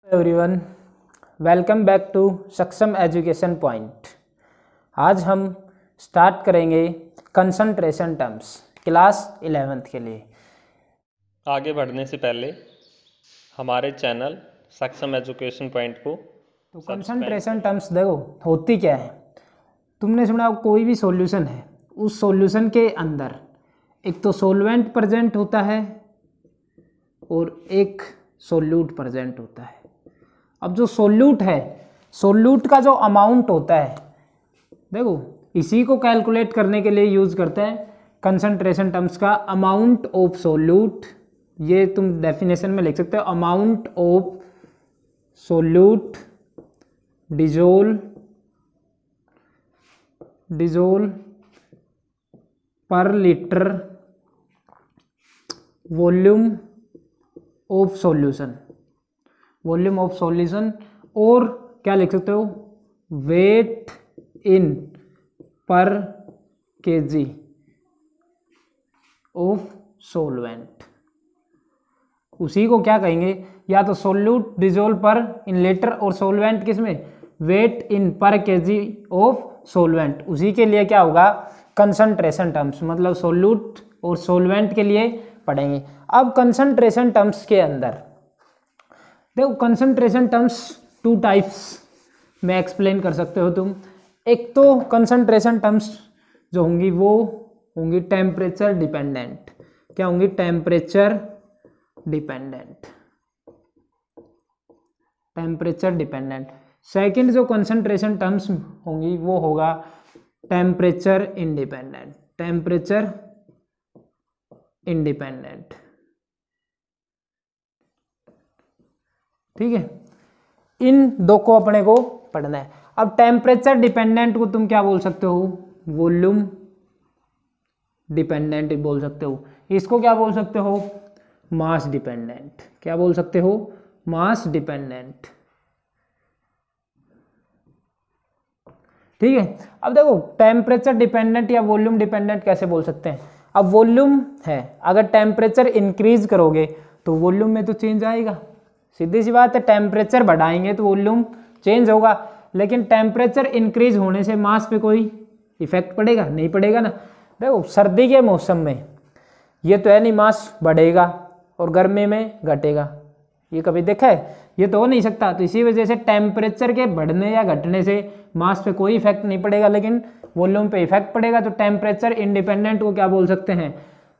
Everyone, welcome back to सक्षम education point. आज हम स्टार्ट करेंगे कंसंट्रेशन टर्म्स क्लास 11th के लिए। आगे बढ़ने से पहले हमारे चैनल सक्षम एजुकेशन पॉइंट को तो कंसंट्रेशन टर्म्स देखो होती क्या है। तुमने सुना कोई भी सॉल्यूशन है, उस सॉल्यूशन के अंदर एक तो सॉल्वेंट प्रेजेंट होता है और एक सोल्यूट प्रेजेंट होता है। अब जो सोल्यूट है, सोल्यूट का जो अमाउंट होता है, देखो इसी को कैलकुलेट करने के लिए यूज करते हैं कंसंट्रेशन टर्म्स का। अमाउंट ऑफ सोल्यूट, ये तुम डेफिनेशन में लिख सकते हो, अमाउंट ऑफ सोल्यूट डिजोल पर litre volume of solution, volume of solution. और क्या लिख सकते हो, वेट इन पर केजी ऑफ सोलवेंट। उसी को क्या कहेंगे, या तो सोल्यूट डिजोल्व पर इन लीटर और सोलवेंट किसमें, वेट इन पर केजी ऑफ सोलवेंट। उसी के लिए क्या होगा, कंसंट्रेशन टर्म्स, मतलब सोल्यूट और सोलवेंट के लिए पढ़ेंगे। अब कंसंट्रेशन टर्म्स के अंदर देखो, कंसंट्रेशन टर्म्स टू टाइप्स में एक्सप्लेन कर सकते हो तुम। एक तो कंसंट्रेशन टर्म्स जो होंगी वो होंगी टेम्परेचर डिपेंडेंट। क्या होंगी, temperature dependent, temperature dependent. Second जो कंसंट्रेशन टर्म्स होंगी वो होगा टेम्परेचर इंडिपेंडेंट, टेम्परेचर इंडिपेंडेंट। ठीक है, इन दो को अपने को पढ़ना है। अब टेम्परेचर डिपेंडेंट को तुम क्या बोल सकते हो, वॉल्यूम डिपेंडेंट बोल सकते हो। इसको क्या बोल सकते हो, मास डिपेंडेंट। क्या बोल सकते हो, मास डिपेंडेंट। ठीक है, अब देखो टेम्परेचर डिपेंडेंट या वॉल्यूम डिपेंडेंट कैसे बोल सकते हैं। अब वॉल्यूम है, अगर टेम्परेचर इंक्रीज करोगे तो वॉल्यूम में तो चेंज आएगा, सीधी सी बात है। टेम्परेचर बढ़ाएंगे तो वॉल्यूम चेंज होगा, लेकिन टेम्परेचर इंक्रीज होने से मास पे कोई इफेक्ट पड़ेगा, नहीं पड़ेगा ना। देखो सर्दी के मौसम में ये तो है नहीं मास बढ़ेगा और गर्मी में घटेगा, ये कभी देखा है, ये तो हो नहीं सकता। तो इसी वजह से टेम्परेचर के बढ़ने या घटने से मास पे कोई इफेक्ट नहीं पड़ेगा, लेकिन वॉल्यूम पे इफेक्ट पड़ेगा। तो टेम्परेचर इंडिपेंडेंट को क्या बोल सकते हैं,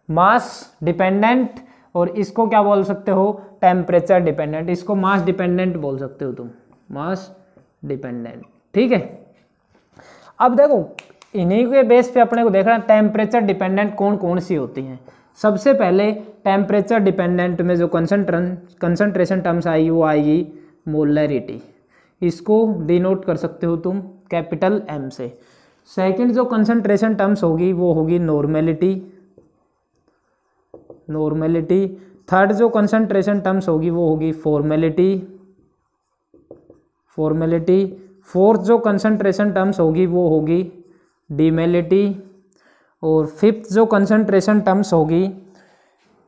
मास डिपेंडेंट। और इसको क्या बोल सकते हो, टेम्परेचर डिपेंडेंट। इसको मास डिपेंडेंट बोल सकते हो तुम, मास डिपेंडेंट। ठीक है, अब देखो इन्हीं के बेस पे अपने को देखना टेम्परेचर डिपेंडेंट कौन कौन सी होती हैं। सबसे पहले टेम्परेचर डिपेंडेंट में जो कंसंट्रेशन टर्म्स आएगी वो आएगी मोलरिटी। इसको डिनोट कर सकते हो तुम कैपिटल एम से। सेकंड जो कंसंट्रेशन टर्म्स होगी वो होगी नॉर्मेलिटी, नॉर्मेलिटी। थर्ड जो कंसंट्रेशन टर्म्स होगी वो होगी फॉर्मेलिटी, फॉर्मेलिटी। फोर्थ जो कंसंट्रेशन टर्म्स होगी वो होगी डिमेलिटी। और फिफ्थ जो कंसंट्रेशन टर्म्स होगी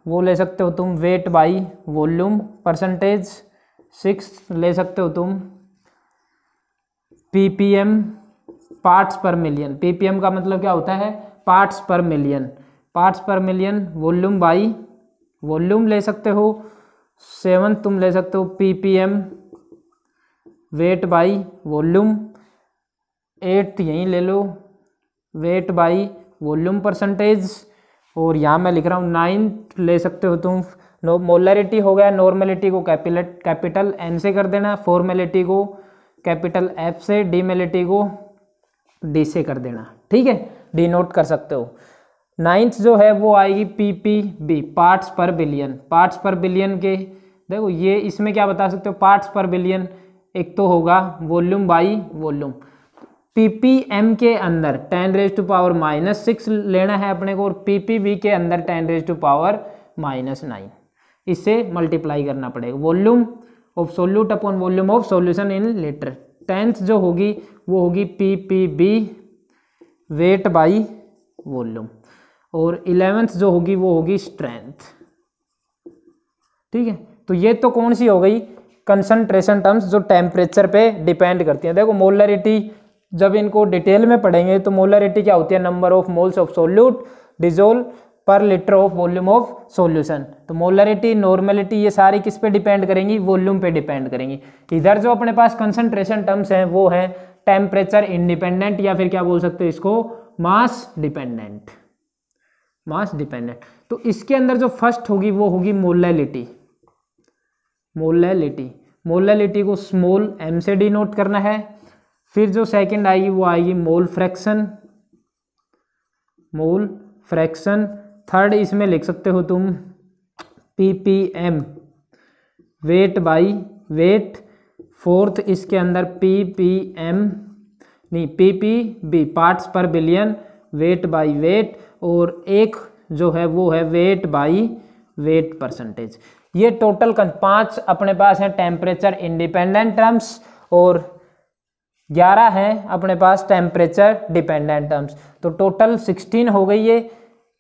वो ले सकते हो तुम weight by volume percentage. Sixth ले सकते हो तुम पीपीएम, पार्ट्स पर मिलियन। पीपीएम का मतलब क्या होता है, पार्ट्स पर मिलियन, पार्ट्स पर मिलियन। वॉल्यूम बाई वॉल्यूम ले सकते हो। सेवंथ तुम ले सकते हो ppm, weight by volume. Eighth यहीं ले लो, वेट बाई वॉल्यूम परसेंटेज। और यहाँ मैं लिख रहा हूँ नाइन्थ ले सकते हो तुम मोलरिटी हो गया। नॉर्मेलिटी को कैपिटल एन से कर देना, फॉर्मेलिटी को कैपिटल एफ से, डिमेलिटी को डी से कर देना। ठीक है, डी नोट कर सकते हो। नाइन्थ जो है वो आएगी पीपीबी, पार्ट्स पर बिलियन। पार्ट्स पर बिलियन के देखो ये इसमें क्या बता सकते हो, पार्ट्स पर बिलियन एक तो होगा वॉल्यूम बाई वॉल्यूम। पीपीएम के अंदर 10⁻⁻⁶ लेना है अपने को, और पीपीबी के अंदर 10⁻⁻⁹ इससे मल्टीप्लाई करना पड़ेगा। Volume of solute upon volume of solution in litre. 10th जो होगी वो होगी पीपीबी, वेट बाई वॉल्यूम। और 11th जो होगी वो होगी स्ट्रेंथ। ठीक है, तो ये तो कौन सी हो गई, कंसंट्रेशन टर्म्स जो टेम्परेचर पे डिपेंड करती हैं। देखो मोलरिटी जब इनको डिटेल में पढ़ेंगे तो मोलरिटी क्या होती है, number of moles of solute dissolve per litre of volume of solution. तो मोलरिटी, नॉर्मेलिटी ये सारी किस पे डिपेंड करेंगी, वॉल्यूम पे डिपेंड करेंगी। इधर जो अपने पास कंसंट्रेशन टर्म्स हैं वो हैं टेम्परेचर इंडिपेंडेंट या फिर क्या बोल सकते हैं इसको, मास डिपेंडेंट। Mass dependent. तो इसके अंदर जो फर्स्ट होगी वो होगी मोलैलिटी। मोलैलिटी, मोलैलिटी को स्मॉल m से डिनोट करना है। फिर जो सेकंड आएगी वो आएगी mole fraction, mole fraction. Third इसमें लिख सकते हो तुम ppm, weight by wait. Fourth इसके अंदर ppm नहीं ppb, पार्ट्स पर बिलियन, वेट बाई वेट। और एक जो है वो है वेट बाई वेट परसेंटेज। ये टोटल 5 अपने पास हैं टेम्परेचर इंडिपेंडेंट टर्म्स और 11 हैं अपने पास टेम्परेचर डिपेंडेंट टर्म्स। तो टोटल 16 हो गई है।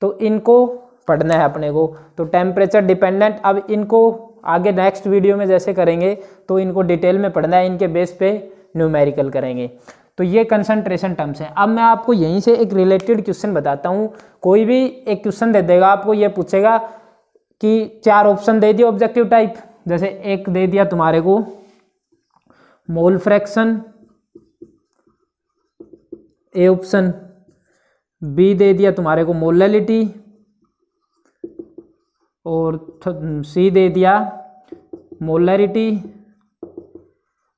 तो इनको पढ़ना है अपने को। तो टेम्परेचर डिपेंडेंट, अब इनको आगे नेक्स्ट वीडियो में जैसे करेंगे तो इनको डिटेल में पढ़ना है, इनके बेस पे न्यूमेरिकल करेंगे। तो ये कंसंट्रेशन टर्म्स हैं। अब मैं आपको यहीं से एक रिलेटेड क्वेश्चन बताता हूँ। कोई भी एक क्वेश्चन दे देगा आपको, ये पूछेगा कि 4 ऑप्शन दे दिए ऑब्जेक्टिव टाइप, जैसे एक दे दिया तुम्हारे को mole fraction, A option, B दे दिया तुम्हारे को मोलैलिटी, और सी दे दिया मोलैरिटी,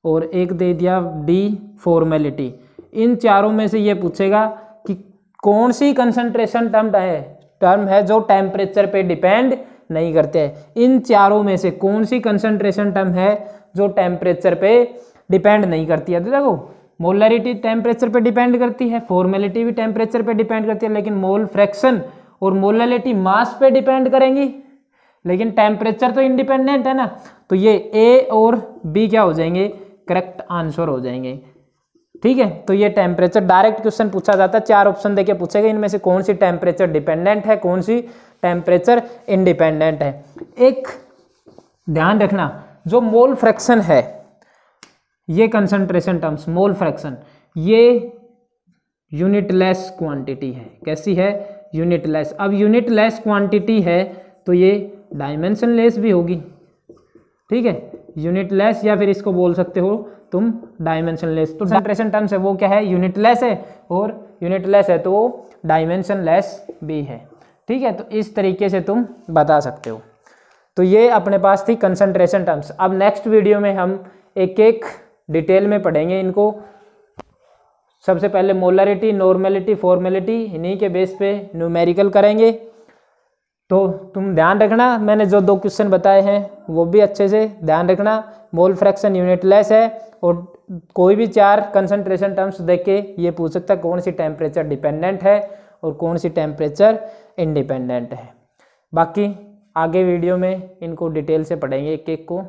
और एक दे दिया डी फॉर्मेलिटी। इन चारों में से ये पूछेगा कि कौन सी कंसंट्रेशन टर्म है जो टेम्परेचर पे डिपेंड नहीं करते हैं। इन चारों में से कौन सी कंसंट्रेशन टर्म है जो टेम्परेचर पे डिपेंड नहीं करती है। तो देखो मोलैरिटी टेम्परेचर पे डिपेंड करती है, फॉर्मेलिटी भी टेम्परेचर पे डिपेंड करती है, लेकिन मोल फ्रैक्शन और मोलैलिटी मास पे डिपेंड करेंगी, लेकिन टेम्परेचर तो इंडिपेंडेंट है ना। तो ये ए और बी क्या हो जाएंगे, करेक्ट आंसर हो जाएंगे। ठीक है, तो ये टेम्परेचर डायरेक्ट क्वेश्चन पूछा जाता है, 4 ऑप्शन देके पूछेगा, इनमें से कौन सी टेम्परेचर डिपेंडेंट है, कौन सी टेम्परेचर इंडिपेंडेंट है। एक ध्यान रखना, जो मोल फ्रैक्शन है, ये कंसंट्रेशन टर्म्स मोल फ्रैक्शन, ये यूनिटलेस क्वांटिटी है। कैसी है, यूनिटलेस। अब यूनिटलेस क्वांटिटी है तो ये डायमेंशनलेस भी होगी। ठीक है, यूनिटलेस या फिर इसको बोल सकते हो तुम डायमेंशनलेस। तो कंसंट्रेशन टर्म्स है वो क्या है, यूनिटलेस है, और यूनिटलेस है तो वो डायमेंशनलेस भी है। ठीक है, तो इस तरीके से तुम बता सकते हो। तो ये अपने पास थी कंसंट्रेशन टर्म्स। अब नेक्स्ट वीडियो में हम एक एक डिटेल में पढ़ेंगे इनको। सबसे पहले मोलरिटी, नॉर्मेलिटी, फॉर्मेलिटी, इन्हीं के बेस पे न्यूमेरिकल करेंगे। तो तुम ध्यान रखना, मैंने जो 2 क्वेश्चन बताए हैं वो भी अच्छे से ध्यान रखना। मोल फ्रैक्शन यूनिटलेस है, और कोई भी 4 कंसंट्रेशन टर्म्स देख के ये पूछ सकता है कौन सी टेम्परेचर डिपेंडेंट है और कौन सी टेम्परेचर इंडिपेंडेंट है। बाकी आगे वीडियो में इनको डिटेल से पढ़ेंगे एक एक को।